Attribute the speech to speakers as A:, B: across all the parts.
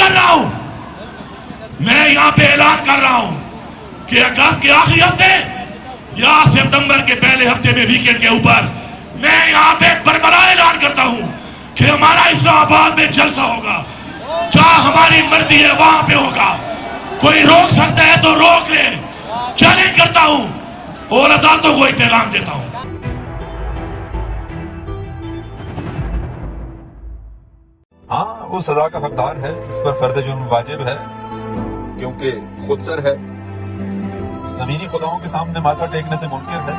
A: कर रहा हूं, मैं यहां पे ऐलान कर रहा हूं कि अगस्त के आखिरी हफ्ते या सितंबर के पहले हफ्ते में वीकेंड के ऊपर मैं यहां पे बरबरा ऐलान करता हूं कि हमारा इस्लामाबाद में जलसा होगा। जहां हमारी मर्जी है वहां पे होगा। कोई रोक सकता है तो रोक ले। चैलेंज करता हूं और अदालतों को एक पैगाम देता हूं।
B: हाँ, वो सजा का हकदार है, इस पर फर्द जुर्म वाजिब है क्योंकि खुदसर है, ज़मीनी खुदाओं के सामने माथा टेकने से मुनकिर है।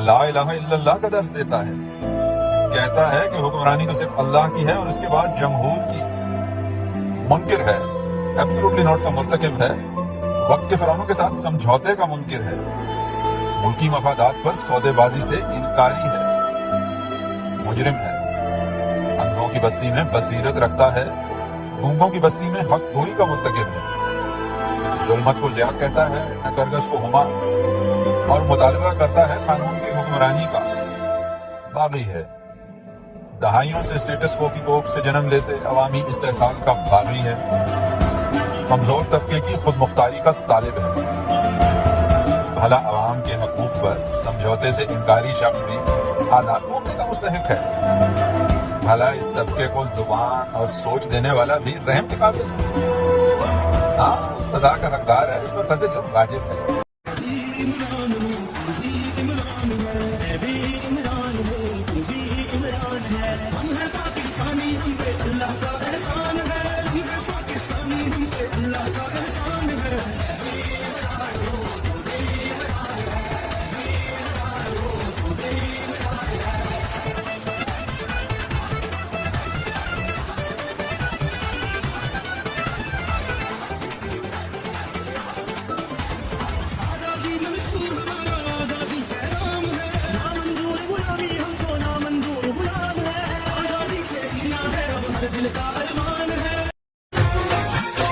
B: ला इलाहा इल्लल्लाह का दर्स देता है, कहता है कि हुक्मरानी तो सिर्फ अल्लाह की है और उसके बाद जमहूर की। मुनकिर है, एब्सोल्युटली नॉट का मुर्तकिब है, वक्त के फिरौनों के साथ समझौते का मुनकिर है, मुल्की मफादात पर सौदेबाजी से इनकारी है, मुजरिम है, अंधों की बस्ती में बसीरत रखता है, गूंगों की बस्ती में हक गोई का मुर्तकिब है, जुल्मत को ज़िया कहता है, नकरगश को हुमा, और मुतालबा करता है कानून की हुक्मरानी का। बागी है, दहाइयों से स्टेटस को की कोख से जन्म लेते अवामी इस्तेहसाल का बागी है, कमजोर तबके की खुद मुख्तारी का तालिब है। भला अवाम के हकूक पर समझौते से इनकारी शख्स भी आजाद होने का मुस्तहिक है। भला इस तबके को जुबान और सोच देने वाला भी रहम के काबिल है। हाँ, सजा का हकदार है, इस पर फर्द जुर्म वाजिब है।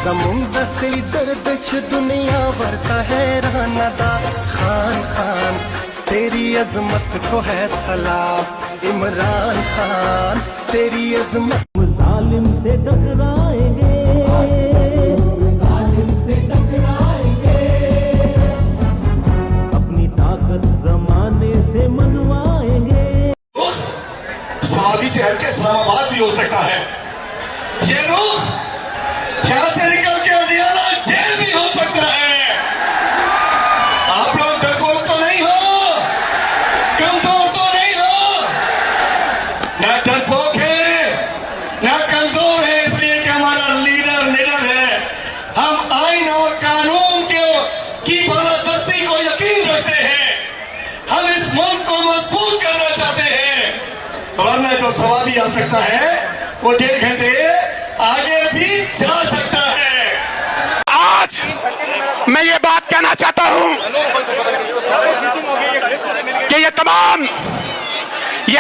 C: समुंदर से दर्द दुनिया भरता है रानादा खान खान, तेरी अजमत को है सलाम इमरान खान, तेरी अजमत। जालिम से टकराएंगे, जालिम से टकराएंगे, अपनी ताकत जमाने से मनवाएंगे।
D: सवाबी से हटके इस्लामाबाद भी हो सकता है। ये रुख क्या से निकल के अडियाला जेल भी हो सकता है। आप लोग डरपोक तो नहीं हो, कमजोर तो नहीं हो, ना डरपोक है ना कमजोर है, इसलिए कि हमारा लीडर निडर है। हम आइन और कानून की बालादस्ती को यकीन रखते हैं। हम इस मुल्क को मजबूत करना चाहते हैं, वरना जो सवाबी आ सकता है वो 1.5 घंटे आगे भी जा सकता है।
E: आज मैं ये बात कहना चाहता हूं कि ये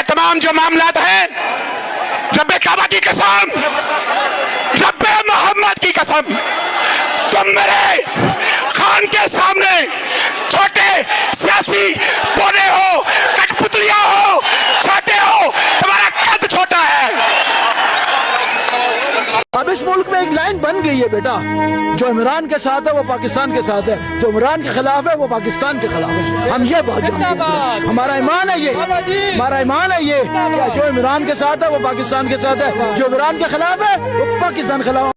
E: तमाम जो मामलात हैं, रब्बे काबा की कसम, रब्बे मोहम्मद की कसम, तुम मेरे खान के सामने छोटे सियासी पौधे हो, कठपुतलियां हो, छोटे हो, तुम्हारा कद छोटा है।
F: अब इस मुल्क में एक लाइन बन गई है बेटा, जो इमरान के साथ है वो पाकिस्तान के साथ है, जो इमरान के खिलाफ है वो पाकिस्तान के खिलाफ है। हम ये बात जानते हैं, हमारा ईमान है ये, हमारा ईमान है ये, क्या जो इमरान के साथ है वो पाकिस्तान के साथ है, जो इमरान के खिलाफ है वो पाकिस्तान के खिलाफ।